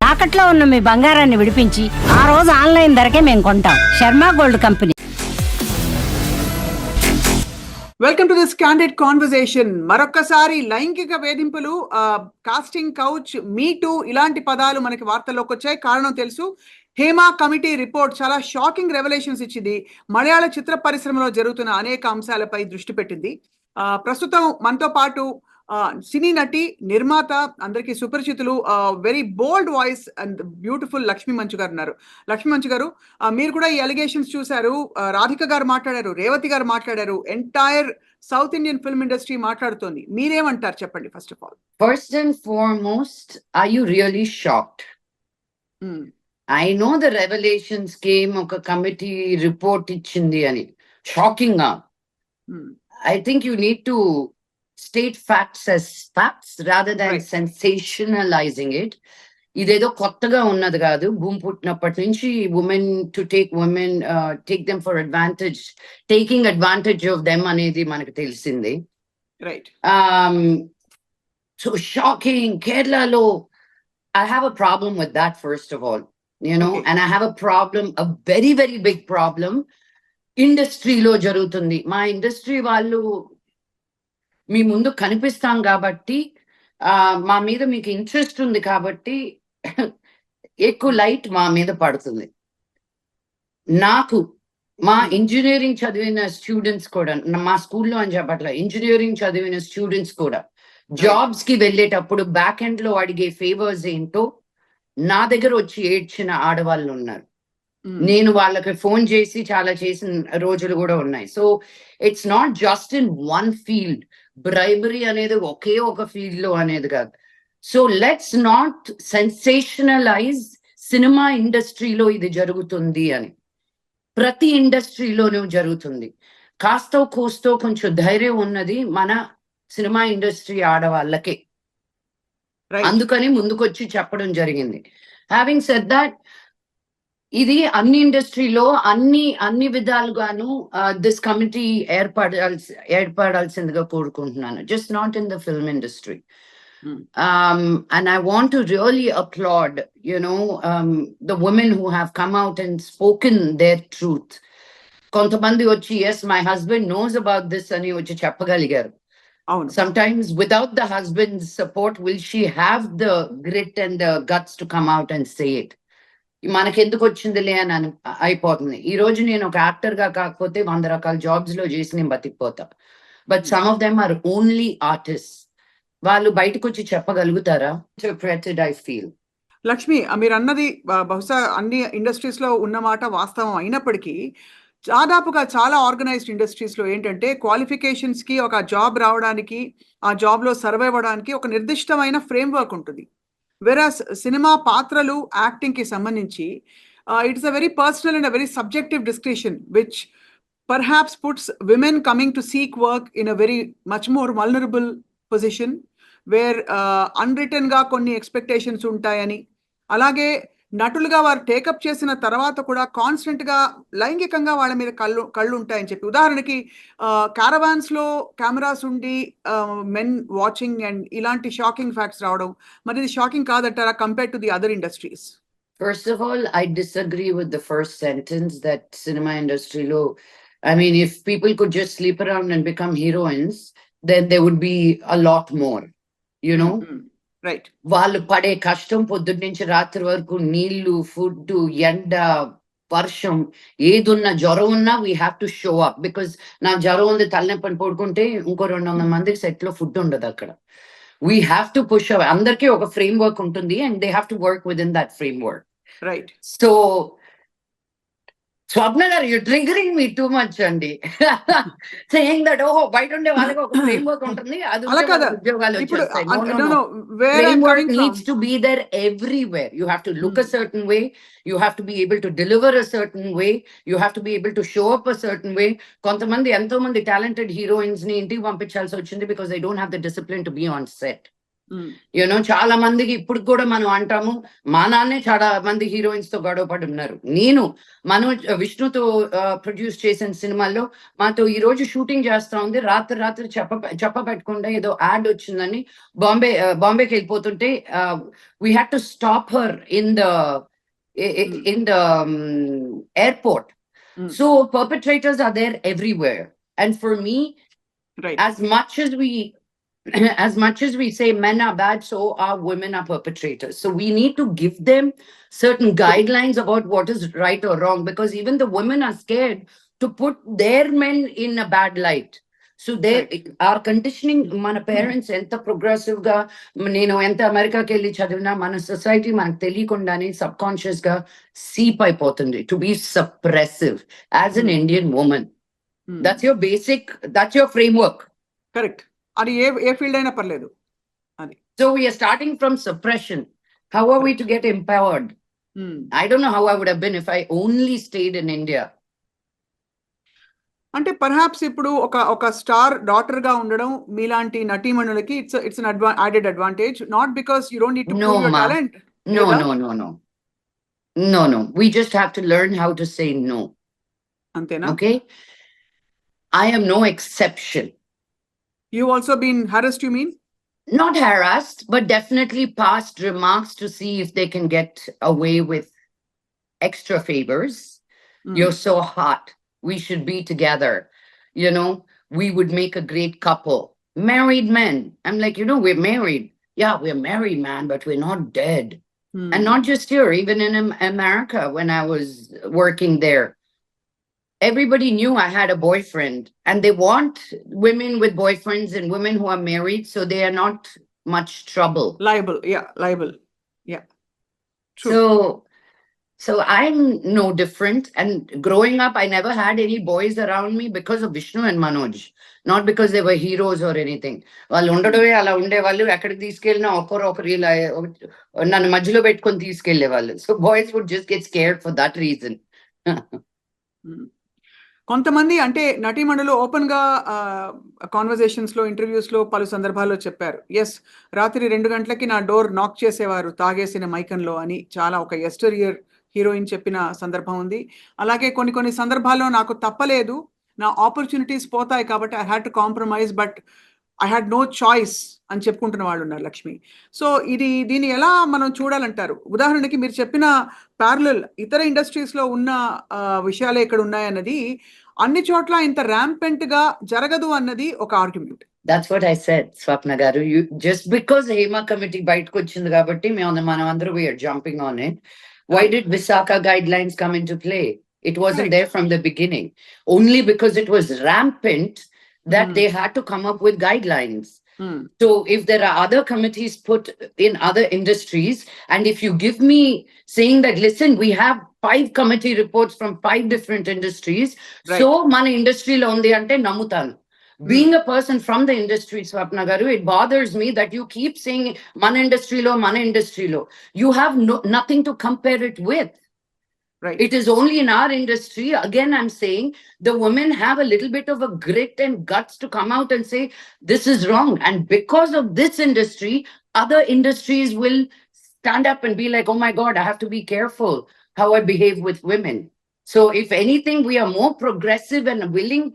తాకట్లో ఉన్న మీ బంగారాన్ని విడిపించి ఆ రోజు ఆన్లైన్ ధరకే మేము కొంటాం. Sharma gold company. Welcome to this candid conversation. మరొక్కసారి లైంగిక వేధింపులు, కాస్టింగ్ కౌచ్, మీ టూ ఇలాంటి పదాలు మనకి వార్తల్లోకి వచ్చాయి. కారణం తెలుసు. హేమా కమిటీ రిపోర్ట్ చాలా షాకింగ్ రెవల్యూషన్స్ ఇచ్చింది. మలయాళ చిత్ర పరిశ్రమలో జరుగుతున్న అనేక అంశాలపై దృష్టి పెట్టింది. ప్రస్తుతం మనతో పాటు సినీ నటి, నిర్మాత, అందరికీ సుపరిచితులు, very bold voice and beautiful Lakshmi Manchu garu ఉన్నారు. లక్ష్మీ మంచు గారు, మీరు కూడా ఈ అలిగేషన్స్ చూశారు. రాధిక గారు మాట్లాడారు, రేవతి గారు మాట్లాడారు, entire south Indian film industry మాట్లాడుతోంది. మీరేమంటారు చెప్పండి? First of all, first and foremost, are you really shocked? I know the revolutions came, ఒక కమిటీ రిపోర్ట్ ఇచ్చింది అని. షాకింగ్ గా? I think you need to state facts as facts rather than sensationalizing it. ఇదేదో కొత్తగా ఉన్నది కాదు. భూమి పుట్టినప్పటి నుంచి women to take women, take them for advantage, taking advantage of them అనేది మనకు తెలిసింది. Right. So shocking. Kerala, I have a problem with that, first of all, you know. And I have a problem, a very very big problem. Industry లో జరుగుతుంది. మా industry వాళ్ళు మీ ముందు కనిపిస్తాం కాబట్టి, మా మీద మీకు ఇంట్రెస్ట్ ఉంది కాబట్టి ఎక్కువ లైట్ మా మీద పడుతుంది. నాకు మా ఇంజనీరింగ్ చదివిన స్టూడెంట్స్ కూడా, మా స్కూల్లో అని చెప్పట్ల, ఇంజనీరింగ్ చదివిన స్టూడెంట్స్ కూడా జాబ్స్ కి వెళ్ళేటప్పుడు బ్యాక్ ఎండ్ లో అడిగే ఫేవర్స్ ఏంటో నా దగ్గర వచ్చి ఏడ్చిన ఆడవాళ్ళు ఉన్నారు. నేను వాళ్ళకి ఫోన్ చేసి చాలా చేసిన రోజులు కూడా ఉన్నాయి. So it's not just in one field. Bribery అనేది ఒకే ఒక ఫీల్డ్ లో అనేది కాదు. So let's not sensationalise cinema ఇండస్ట్రీలో ఇది జరుగుతుంది అని. ప్రతి ఇండస్ట్రీలోనూ జరుగుతుంది. కాస్తో కోస్తో కొంచెం ధైర్యం ఉన్నది మన సినిమా ఇండస్ట్రీ ఆడవాళ్ళకే. అందుకని ముందుకొచ్చి చెప్పడం జరిగింది. హ్యావింగ్ సెడ్ దట్, ఇది అన్ని ఇండస్ట్రీలో అన్ని విధాలుగాను దిస్ కమిటీ ఏర్పడాల్సిందిగా కోరుకుంటున్నాను. Just not in the film industry. And I want to really applaud, you know, the women who have come out and spoken their truth. కొంతమంది వచ్చి, yes, my husband knows about this అని వచ్చి చెప్పగలిగారు. Sometimes without the husband's support, will she have the grit and the guts to come out and say it? మనకెందుకు వచ్చిందిలే అని అయిపోతుంది. ఈ రోజు నేను ఒక యాక్టర్ గా కాకపోతే 100 రకాల జాబ్స్ లో చేసి నేను బతికిపోతా. But some of them are only artist. వాళ్ళు బయటకు వచ్చి చెప్పగలుగుతారా? I feel. లక్ష్మి, మీరు అన్నది బహుశా అన్ని ఇండస్ట్రీస్ లో ఉన్నమాట వాస్తవం అయినప్పటికీ, దాదాపుగా చాలా ఆర్గనైజ్డ్ ఇండస్ట్రీస్ లో ఏంటంటే, క్వాలిఫికేషన్స్ కి, ఒక జాబ్ రావడానికి, ఆ జాబ్ లో సర్వైవ్ అవ్వడానికి ఒక నిర్దిష్టమైన ఫ్రేమ్ వర్క్ ఉంటుంది. వెరాస్ సినిమా పాత్రలు, యాక్టింగ్ కి సంబంధించి it's a very personal and a very subjective discussion which perhaps puts women coming to seek work in a very much more vulnerable position, where unwritten గా కొన్ని expectations ఉంటాయని, అలాగే నటులుగా వారు take up చేసిన తర్వాత కూడా కాన్స్టెంట్ గా లైంగికంగా వాళ్ళ మీద కళ్ళు ఉంటాయని చెప్పి, ఉదాహరణకి క్యారవాన్స్ లో కెమెరాస్ ఉండి మెన్ వాచింగ్ అండ్ ఇలాంటి షాకింగ్ ఫ్యాక్ట్స్ రావడం, మరి ఇది షాకింగ్ కాదంటారా compare to the other industries? First of all, I disagree with the first sentence that cinema industry lo, I mean, if people could just sleep around and become heroines, then there would be a lot more, you know. Right. వాళ్ళు పడే కష్టం, పొద్దున్న నుంచి రాత్రి వరకు, నీళ్లు, food, ఎండ, వర్షం, ఏదున్నా, జ్వరం ఉన్నా we have to show up. Because నా జ్వరం ఉంది, తలనొప్పి అని పడుకుంటే ఇంకో 200 మందికి సెట్ లో ఫుడ్ ఉండదు అక్కడ. We have to push up. అందరికీ ఒక ఫ్రేమ్ వర్క్ ఉంటుంది and they have to work within that framework. Right. So Swapna garu, you triggering me too much అండి. సేయింగ్ దట్, ఓహో, బయట ఉండే వాళ్ళకి ఒక ఫ్రేమ్ వర్క్ ఉంటుంది, అది ఉద్యోగాలు వచ్చేస్తాయి. Frame work needs to be there everywhere. You have to look a certain way. You have to be able to deliver a certain way. You have to be able to show up a certain way. ఎంతో మంది talented heroines ని ఇంటికి పంపించాల్సి వచ్చింది because they don't have the discipline to be on set. చాలా మందికి ఇప్పుడు కూడా మనం అంటాము, మా నాన్నే చాలా మంది హీరోయిన్స్ తో గొడవపడి ఉన్నారు. నేను విష్ణుతో ప్రొడ్యూస్ చేసిన సినిమాల్లో మాతో ఈ రోజు షూటింగ్ చేస్తా ఉంది, రాత్రి చెప్పబెట్టకుండా ఏదో యాడ్ వచ్చిందని బాంబేకి వెళ్ళిపోతుంటే we had to stop her in the airport. So perpetrators are there everywhere, and for me, right, as much as we say men are bad, so are women are perpetrators. So we need to give them certain guidelines about what is right or wrong, because even the women are scared to put their men in a bad light. So our conditioning, mana parents enta progressive ga, nenu enta America ki elli chadivina, mana society manaku teliyakundane subconscious ga seep ayipotundi to be suppressive as an Indian woman. That's your basic, that's your framework. Correct. అది ఏ field అయినా పర్లేదు అది. So we are starting from suppression. How are we to get empowered? I don't know how I would have been if I only stayed in India. అంటే perhaps ఇప్పుడు ఒక star daughter గా ఉండడం మీలాంటి నటీమణులకి it's an added advantage, not because you don't need to prove your talent. No. We just have to learn how to say no. అంతేనా? Okay? I am no exception. You also been harassed, you mean? Not harassed, but definitely passed remarks to see if they can get away with extra favors. You're so hot. We should be together. We would make a great couple. Married men. I'm like, we're married. Yeah, we're married, man, but we're not dead. And not just here, even in America, when I was working there. Everybody knew I had a boyfriend, and they want women with boyfriends and women who are married, so they are not much trouble. Liable. Yeah. True. So I'm no different. And growing up, I never had any boys around me because of Vishnu and Manoj, not because they were heroes or anything. వాళ్ళు ఉండడమే అలా ఉండేవాళ్ళు, ఎక్కడికి తీసుకెళ్ళినా ఒకరు ఇలా నన్ను మధ్యలో పెట్టుకొని తీసుకెళ్లేవాళ్ళు. So boys would just get scared for that reason. కొంతమంది అంటే నటీమణులు ఓపెన్ గా కాన్వర్జేషన్స్ లో, ఇంటర్వ్యూస్ లో పలు సందర్భాల్లో చెప్పారు, ఎస్ రాత్రి 2 గంటలకి నా డోర్ నాక్ చేసేవారు తాగేసిన మైకంలో అని చాలా ఒక ఎస్టరియర్ హీరోయిన్ చెప్పిన సందర్భం ఉంది. అలాగే కొన్ని సందర్భాల్లో నాకు తప్పలేదు, నా ఆపర్చునిటీస్ పోతాయి కాబట్టి I had to compromise, but I had no choice అని చెప్పుకుంటున్న వాళ్ళు ఉన్నారు లక్ష్మి. సో దీన్ని ఎలా మనం చూడాలంటారు? ఉదాహరణకి మీరు చెప్పిన ప్యారలల్ ఇతర ఇండస్ట్రీస్ లో ఉన్న విషయాలే ఇక్కడ ఉన్నాయన్నది అన్ని చోట్ల ఇంత ర్యాంపెంట్ గా జరగదు అన్నది ఒక argument. That's what I said, Swapna garu. You just because Hema committee బయటకు వచ్చింది కాబట్టి మనం అందరూ we are jumping on it. Why did Visakha guidelines come into play? It wasn't there from the beginning. Only because it was rampant that they had to come up with guidelines. So if there are other committees put in other industries, and if you give me saying that, listen, we have 5 committee reports from 5 different industries, right, so mana industry lo undi ante namutanu. Being a person from the industry, Swapna garu, it bothers me that you keep saying mana industry lo. You have nothing to compare it with. Right. It is only in our industry. Again, I'm saying the women have a little bit of a grit and guts to come out and say, this is wrong. And because of this industry, other industries will stand up and be like, oh my God, I have to be careful how I behave with women. So if anything, we are more progressive and willing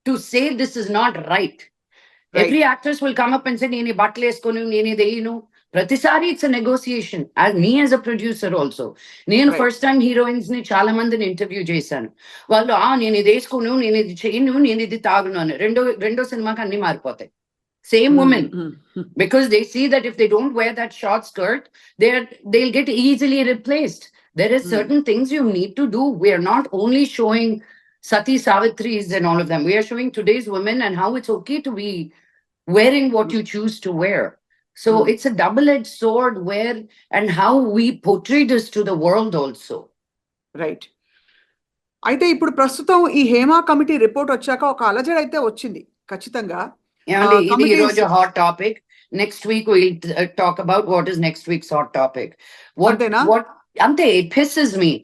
to say this is not right. Every actress will come up and say, nene battle eskonu, nene deyinu. Pratisari, it's a negotiation. As me as a producer also. Nenu first time heroines ni chala mandini interview chesanu. Vallu nenu idi eskonu, nenu idi cheyinu, nenu idi taagunu ani. Rendo cinema ki anni maaripotayi. Same woman. Because they see that if they don't wear that short skirt, they'll get easily replaced. There is certain things you need to do. We are not only showing Sati Savitris and all of them. We are showing today's women and how it's okay to be wearing what you choose to wear. So it's a double-edged sword where and how we portray this to the world also. Right. అయితే ఇప్పుడు ప్రస్తుతం ఈ Hema committee report వచ్చాక ఒక అలజడి అయితే వచ్చింది ఖచ్చితంగా. ఇది ఈ రోజు hot topic. Next week we'll talk about what is next week's hot topic. What అంతే, it pisses me.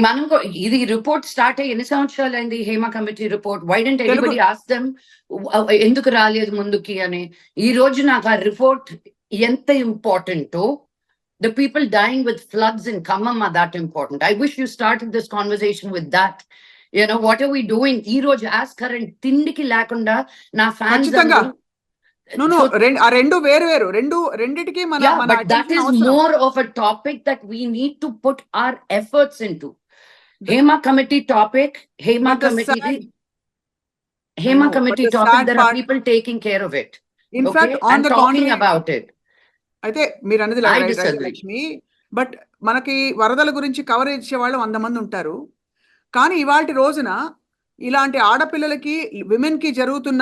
మనకు ఇది రిపోర్ట్ స్టార్ట్ అయ్యి ఎన్ని సంవత్సరాలు అయింది Hema committee report? Why don't anybody ask them ఎందుకు రాలేదు ముందుకి అని? ఈ రోజు నాకు ఆ రిపోర్ట్ ఎంత ఇంపార్టెంటో, the people dying with floods in Khammam are that important. I wish you started this conversation with that. You know, what are we doing? ఈ రోజు as current తిండికి లేకుండా నా fans ఖచ్చితంగా. అందరూ No, ఆ రెండు వేరు రెండిటికి మన yeah, మన but that attention is అవసరం. more of a topic that we need to put our efforts into. Hema committee topic, Hema But the committee, sad- Hema know, but committee the topic, sad there are part- people taking care of it. In Okay, fact, on I'm the talking contrary, about it. అయితే మీరు అన్నది I right disagree. Lakshmi, but మనకి వరదల గురించి coverage ఇచ్చే వాళ్ళు 100 మంది ఉంటారు. కానీ ఇవాళ రోజున ఇలాంటి ఆడపిల్లలకి విమెన్ కి జరుగుతున్న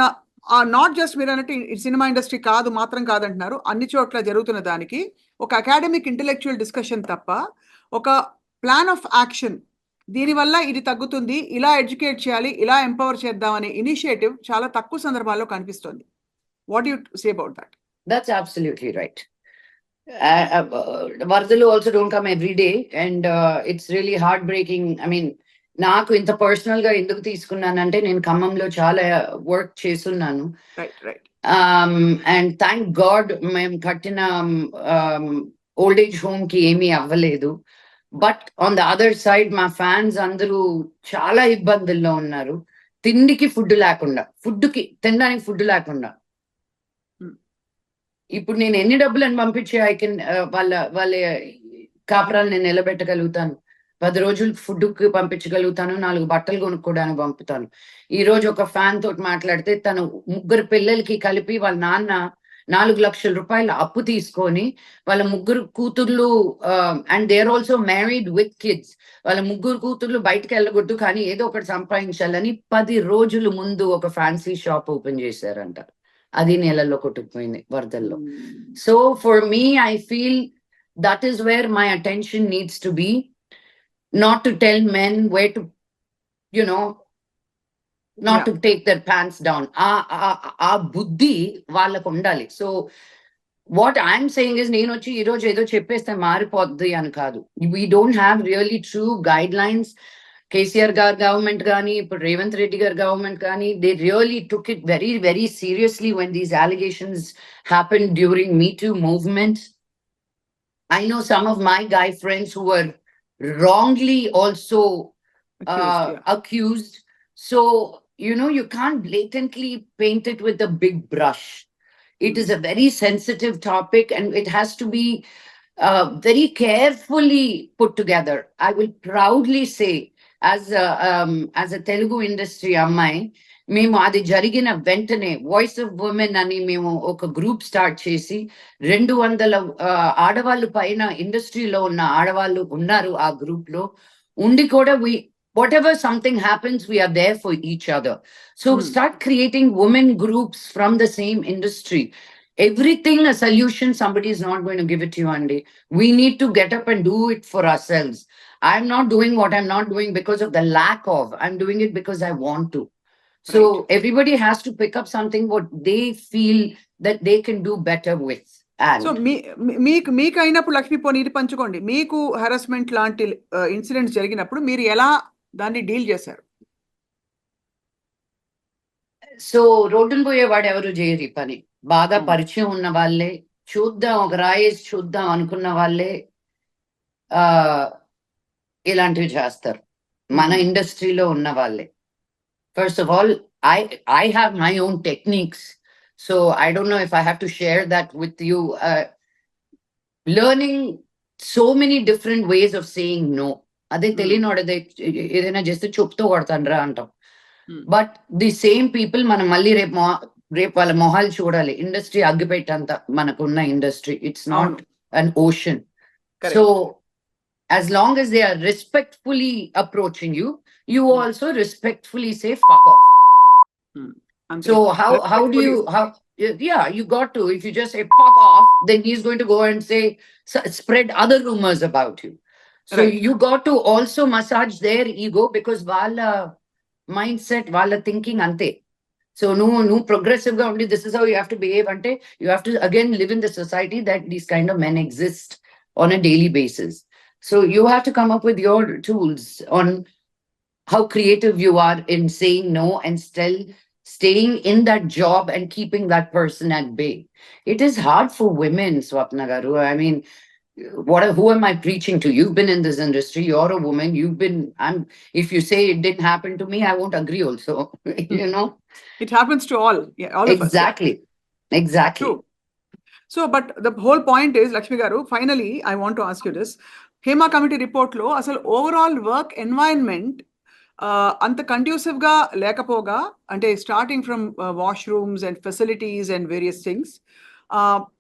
నాట్ జస్ట్ మీరు అన్నట్టు సినిమా ఇండస్ట్రీ కాదు మాత్రం కాదంటున్నారు, అన్ని చోట్ల జరుగుతున్న దానికి ఒక అకాడమిక్ ఇంటెలెక్చువల్ డిస్కషన్ తప్ప ఒక ప్లాన్ ఆఫ్ యాక్షన్, దీనివల్ల ఇది తగ్గుతుంది, ఇలా ఎడ్యుకేట్ చేయాలి, ఇలా ఎంపవర్ చేద్దాం అనే ఇనిషియేటివ్ చాలా తక్కువ సందర్భాల్లో కనిపిస్తుంది. What you say about that? That's absolutely right. Vardalu also don't come every day, and it's really heartbreaking. I mean, నాకు ఇంత పర్సనల్ గా ఎందుకు తీసుకున్నానంటే నేను ఖమ్మంలో చాలా వర్క్ చేస్తున్నాను. రైట్. అండ్ థ్యాంక్ గాడ్ మేము కట్టిన ఓల్డ్ ఏజ్ హోమ్ కి ఏమీ అవ్వలేదు. But on the other side మా ఫ్యాన్స్ అందరూ చాలా ఇబ్బందుల్లో ఉన్నారు. తిండికి ఫుడ్ లేకుండా, తినడానికి ఫుడ్ లేకుండా. ఇప్పుడు నేను ఎన్ని డబ్బులను పంపించి వాళ్ళ కాపురాలు నేను నిలబెట్టగలుగుతాను? 10 రోజులు ఫుడ్ కి పంపించగలుగుతాను, 4 బట్టలు కొనుక్కోవడానికి పంపుతాను. ఈ రోజు ఒక ఫ్యాన్ తోటి మాట్లాడితే తను 3 పిల్లలకి కలిపి వాళ్ళ నాన్న 4 లక్షల రూపాయల అప్పు తీసుకొని వాళ్ళ 3 కూతుర్లు, and they are also married with kids, వాళ్ళ 3 కూతుర్లు బయటకు వెళ్ళకూడదు కానీ ఏదో ఒకటి సంపాదించాలని 10 రోజుల ముందు ఒక ఫ్యాన్సీ షాప్ ఓపెన్ చేశారంట. అది నెలలో కొట్టుకుపోయింది వరదల్లో. So for me I feel that is where my attention needs to be, not to tell men where to, you know, not to take their pants down. ఆ బుద్ధి వాళ్ళకు ఉండాలి. So what I'm saying is, నేను వచ్చి ఈ రోజు ఏదో చెప్పేస్తే మారిపోద్ది అని కాదు. We don't have really true guide lines. KCR గారు గవర్నమెంట్ కానీ ఇప్పుడు రేవంత్ రెడ్డి గారు గవర్నమెంట్ కానీ, they really took it very very seriously when these allegations happened during Me Too movement. I know some of my guy friends who were wrongly also accused. So, you know, you can't blatantly paint it with a big brush. It is a very sensitive topic and it has to be very carefully put together. I will proudly say, as a Telugu industry ammai, మేము అది జరిగిన వెంటనే voice of women అని మేము ఒక group start చేసి 200 ఆడవాళ్ళు పైన ఇండస్ట్రీలో ఉన్న ఆడవాళ్ళు ఉన్నారు ఆ గ్రూప్ లో ఉండి కూడా whatever something happens, we are there for each other. So start creating women groups from the same industry. Everything a solution, somebody is not going to give it to you, Andy. We need to get up and do it for ourselves. I'm not doing what I'm not doing because of the lack of, I'm doing it because I want to. So everybody has to pick up something what they feel that they can do better with. So మీకు అయినప్పుడు లక్ష్మీ పోనీ ఇది పంచుకోండి, మీకు harassment లాంటి incidents జరిగినప్పుడు మీరు ఎలా దాన్ని డీల్ చేశారు? సో రోడ్డును పోయేవాడు ఎవరు చేయరు పని, బాగా పరిచయం ఉన్న వాళ్ళే, చూద్దాం ఒక రాయేసి చూద్దాం అనుకున్న వాళ్ళే ఇలాంటివి చేస్తారు, మన ఇండస్ట్రీలో ఉన్న వాళ్ళే. First of all, I have my own techniques. So I don't know if I have to share that with you. Learning so many different ways of saying no. Ade telinodade edaina jeste chupto kodtandra antam. But the same people mana malli rep wala mohal chodali. Industry aggipetanta manakunna industry. It's not an ocean. Correct. So as long as they are respectfully approaching you, you also respectfully say fuck off. So how do you you got to, if you just say fuck off, then he's going to go and say spread other rumors about you. So you got to also massage their ego because wala mindset, wala thinking ante. So no progressive ga undi, this is how you have to behave ante. You have to again live in the society that these kind of men exist on a daily basis. So you have to come up with your tools on how creative you are in saying no and still staying in that job and keeping that person at bay. It is hard for women, Swapna Garu. I mean, who am I preaching to? You've been in this industry, you're a woman, if you say it didn't happen to me, I won't agree also. You know? It happens to all, yeah, all of us. Exactly. Exactly. True. So, but the whole point is, Lakshmi Garu, finally, I want to ask you this. Hema Committee report lo, asal overall work environment అంత conducive గా లేకపోగా, అంటే starting from washrooms and facilities and various things,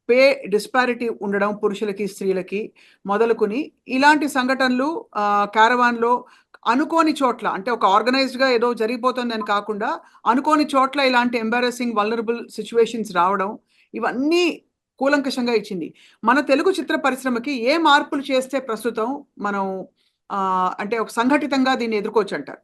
pay disparity ఉండడం పురుషులకి స్త్రీలకి మొదలుకొని ఇలాంటి సంఘటనలు క్యారవాన్లో అనుకోని చోట్ల, అంటే ఒక ఆర్గనైజ్డ్ గా ఏదో జరిగిపోతుందని కాకుండా అనుకోని చోట్ల ఇలాంటి ఎంబారసింగ్ వల్నరబుల్ సిచ్యువేషన్స్ రావడం, ఇవన్నీ కూలంకషంగా ఇచ్చింది. మన తెలుగు చిత్ర పరిశ్రమకి ఏ మార్పులు చేస్తే ప్రస్తుతం మనం అంటే ఒక సంఘటితంగా దీన్ని ఎదుర్కోవచ్చు అంటారు?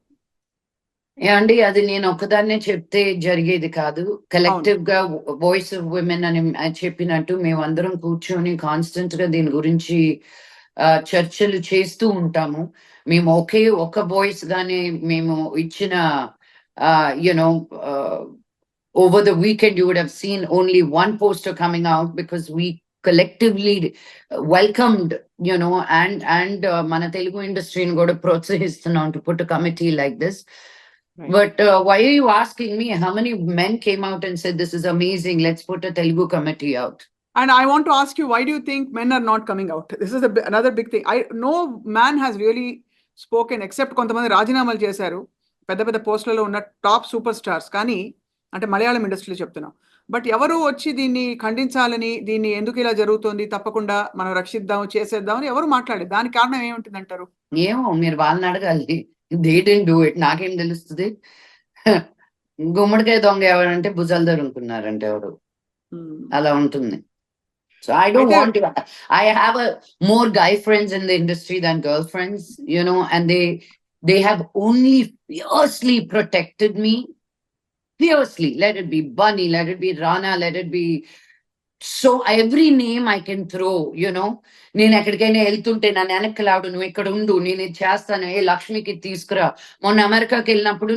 అండి, అది నేను ఒక్కదాన్నే చెప్తే జరిగేది కాదు. కలెక్టివ్ గా వాయిస్ ఆఫ్ విమెన్ అని చెప్పినట్టు మేమందరం కూర్చొని కాన్స్టెంట్ గా దీని గురించి చర్చలు చేస్తూ ఉంటాము. మేము ఒక వాయిస్ గానే మేము ఇచ్చిన you know over the weekend you would have seen only one poster coming out because we collectively welcomed, you know, and mana Telugu industry in goda protsahistunam to put a committee like this. Right. But why are you asking me? How many men came out and said this is amazing, let's put a Telugu committee out? And I want to ask you, why do you think men are not coming out? This is another big thing. No man has really spoken except kontamandi rajinamalu chesaru pedda pedda postలలో ఉన్న top super stars, కానీ అంటే మలయాళం ఇండస్ట్రీలో చెప్తున్నాం. But ఎవరు వచ్చి దీన్ని ఖండించాలని, దీన్ని ఎందుకు ఇలా జరుగుతుంది, తప్పకుండా మనం రక్షిద్దాం చేసేద్దాం అని ఎవరు మాట్లాడేది? దానికి కారణం ఏముంటుంది అంటారు? ఏమో మీరు వాళ్ళని అడగాలి. They didn't do it. నాకేం తెలుస్తుంది? గుమ్మడికాయ దొంగ ఎవరంటే భుజాల దగ్గర ఉంటున్నారంటే ఎవరు, అలా ఉంటుంది. So I don't want to. I have more guy friends in the industry than girl friends, you know, and they have only fiercely protected me. Fiercely. Let it be Bunny, let it be Rana, let it be so every name I can throw, you know. నేను ఎక్కడికైనా వెళ్తుంటే నన్ను వెనక్కలాడు, నువ్వు ఇక్కడ ఉండు, నేను ఇది చేస్తాను, ఏ లక్ష్మికి తీసుకురా. మొన్న అమెరికాకి వెళ్ళినప్పుడు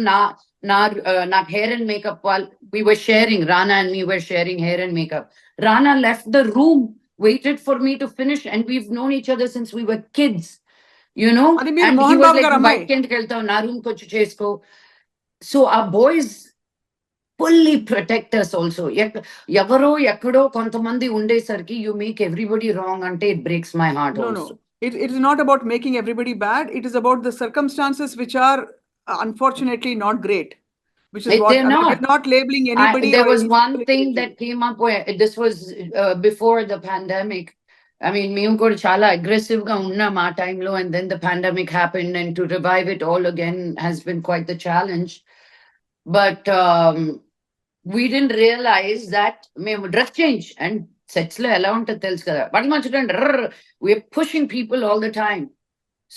నాకు హెయిర్ అండ్ మేకప్ వాళ్ళు, we were sharing, Rana and me were sharing hair and makeup. Rana left the room, waited for me to finish, and we've known each other since we were kids, you know. And he was like, bike కి వెళ్తావు, నా room కి వచ్చి చేసుకో. So our boys fully protect us also. Evaro ekkado kontamandi undesariki you make everybody wrong ante it breaks my heart. No, also. No. It is not about making everybody bad. It is about the circumstances which are unfortunately not great. Which is what I'm not labeling anybody. There was one thing that came up where this was before the pandemic. I mean, మేము కూడా చాలా aggressive గా ఉన్నాం ఆ టైంలో, and then the pandemic happened, and to revive it all again has been quite the challenge. But we didn't realize that మేము dress change and sets లో ఎలా ఉంటుందో తెలుసు కదా, బట్ మంచిగా we're pushing people all the time.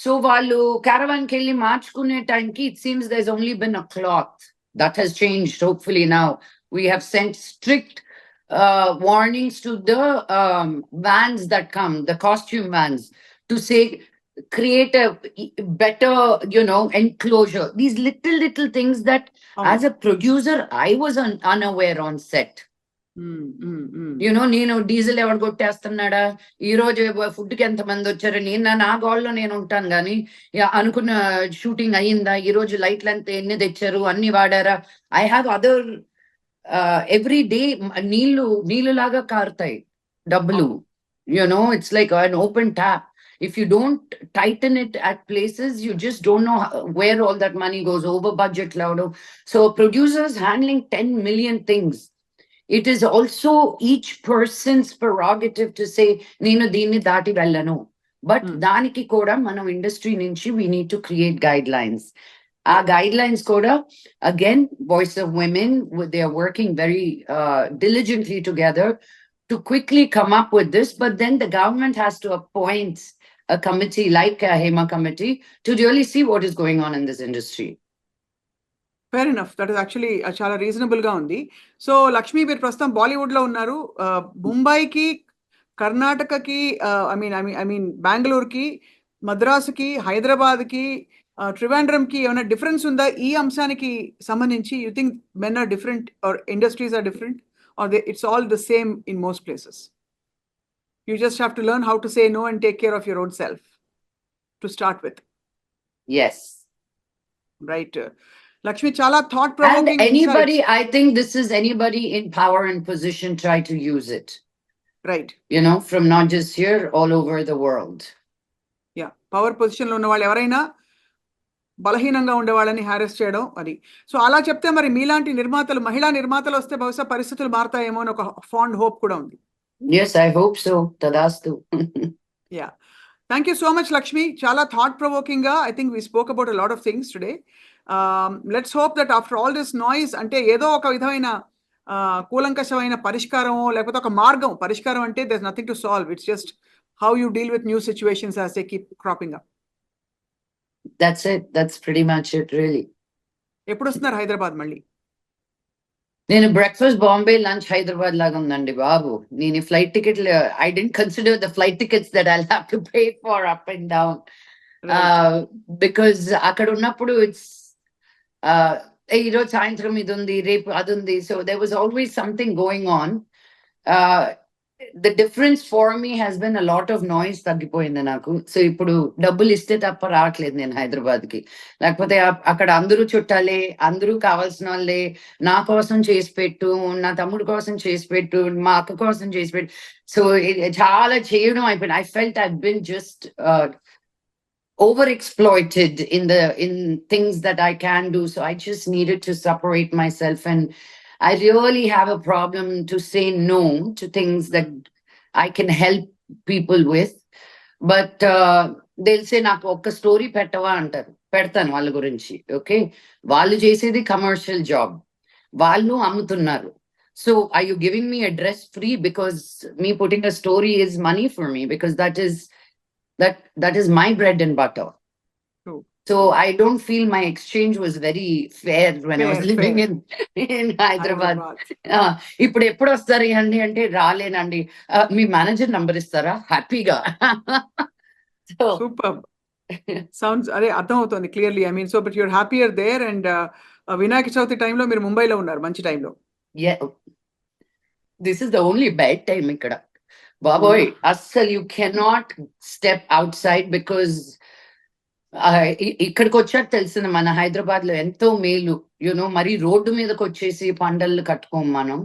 So వాళ్ళు caravan కి వెళ్ళి మార్చుకునే టైంకి it seems there's only been a cloth. That has changed hopefully now. We have sent strict warnings to the vans that come, the costume vans, to say create a better, you know, enclosure. These little things that as a producer I was unaware on set. You know, నేను diesel ఎవరు కొట్టేస్తున్నాడా, ఈ రోజు food కి ఎంత మంది వచ్చారు, నేను నా గోల్లో నేను ఉంటాను కానీ అనుకున్న షూటింగ్ అయ్యిందా, ఈ రోజు లైట్లు అంతా ఎన్ని తెచ్చారు, అన్ని వాడారా. I have other every day నీళ్లు లాగా కారుతాయి డబ్బులు. You know, it's like an open tap. If you don't tighten it at places, you just don't know where all that money goes, over budget loudo. So producers handling 10 million things. It is also each person's prerogative to say, Nenu deenni daati vellanu. But daniki koda manam industry nunchi we need to create guidelines. Our guidelines koda, again, Voice of Women, they are working very diligently together to quickly come up with this. But then the government has to appoint a committee like a Hema committee to really see what is going on in this industry. Fair enough, that is actually చాలా reasonable గా ఉంది. So Lakshmi, మీరు ప్రస్తుతం బాలీవుడ్ లో ఉన్నారు. ముంబైకి, కర్ణాటకకి, I mean బెంగళూరుకి, మద్రాసుకి, హైదరాబాద్కి, ట్రివాండ్రంకి ఏమైనా డిఫరెన్స్ ఉందా ఈ అంశానికి సంబంధించి? You think men are different or industries are different or it's all the same in most places? You just have to learn how to say no and take care of your own self to start with. Yes. Right. Lakshmi, చాలా thought And provoking anybody, I think this is anybody in power and position try to use it, right. you know, from not just here, all over the world. Yeah, power పొజిషన్లో ఉన్న వాళ్ళు ఎవరైనా బలహీనంగా ఉండే వాళ్ళని హ్యారెస్ చేయడం అది. సో అలా చెప్తే మరి మీలాంటి నిర్మాతలు, మహిళా నిర్మాతలు వస్తే బహుశా పరిస్థితులు మారుతాయేమో అని ఒక ఫాండ్ హోప్ కూడా ఉంది. Yes, I hope so. Tadastu. Yeah, thank you so much Lakshmi. చాలా థాట్ ప్రొవోకింగ్ గా I think we spoke about a lot of things today. Let's hope that after all this noise, అంటే ఏదో ఒక విధమైన కూలంకషమైన పరిష్కారం లేకపోతే ఒక మార్గం. పరిష్కారం అంటే there is nothing to solve, it's just how you deal with new situations as they keep cropping up. That's it. That's pretty much it, really. ఎప్పుడు వస్తున్నారు హైదరాబాద్ మళ్ళీ? నేను బ్రేక్ఫాస్ట్ బాంబే, లంచ్ హైదరాబాద్ లాగా ఉందండి బాబు. నేను flight ticket, I didn't consider the flight tickets that I'll have to pay for up and down, because అక్కడ ఉన్నప్పుడు ఇట్స్ ఈ రోజు సాయంత్రం ఇది ఉంది, రేపు అది ఉంది. So there was always something going on. The difference for me has been a lot of noise. తగ్గిపోయింది నాకు. సో ఇప్పుడు డబ్బులు ఇస్తే తప్ప రావట్లేదు నేను హైదరాబాద్ కి. లేకపోతే అక్కడ అందరూ చుట్టాలే, అందరూ కావాల్సిన వాళ్ళే. నా కోసం చేసి పెట్టు, నా తమ్ముడు కోసం చేసి పెట్టు, మా అక్క కోసం చేసి పెట్టు. సో చాలా చేయడం అయిపోయింది. I felt I been just overexploited in things that I can do. So I just needed to separate myself, and I really have a problem to say no to things that I can help people with. But they'll say నాకు ఒక story పెట్టవా అంటారు. పెడతాను వాళ్ళ గురించి. Okay, వాళ్ళు చేసేది commercial job, వాళ్ళు అమ్ముతున్నారు. So are you giving me a dress free because me putting a story is money for me, because that is my bread and butter. True. So I don't feel my exchange was very fair when I was living in Hyderabad. ఇప్పుడు ఎప్పుడు వస్తారు అండి అంటే రాలేనండి. మీ manager number ఇస్తారా? హ్యాపీగా. Super. Sounds అదే అర్థం అవుతుంది clearly. I mean, so but you're happier there. And Vinayaka Chavithi టైంలో మీరు ముంబైలో ఉన్నారు, మంచి టైంలో. Yeah, this is the only bad time ఇక్కడ బాబోయ్. అస్సలు you cannot step out side, because ఇక్కడికి వచ్చాక తెలిసింది మన హైదరాబాద్ లో ఎంతో మేలు. యూనో, మరి రోడ్డు మీదకి వచ్చేసి పండళ్ళు కట్టుకోం మనం.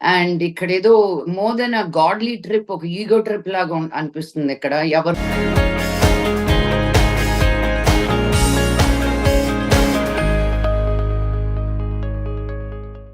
అండ్ ఇక్కడ ఏదో మోర్ దెన్ అ గాడ్లీ ట్రిప్, ఒక ఈగో ట్రిప్ లాగా అనిపిస్తుంది ఇక్కడ. ఎవరు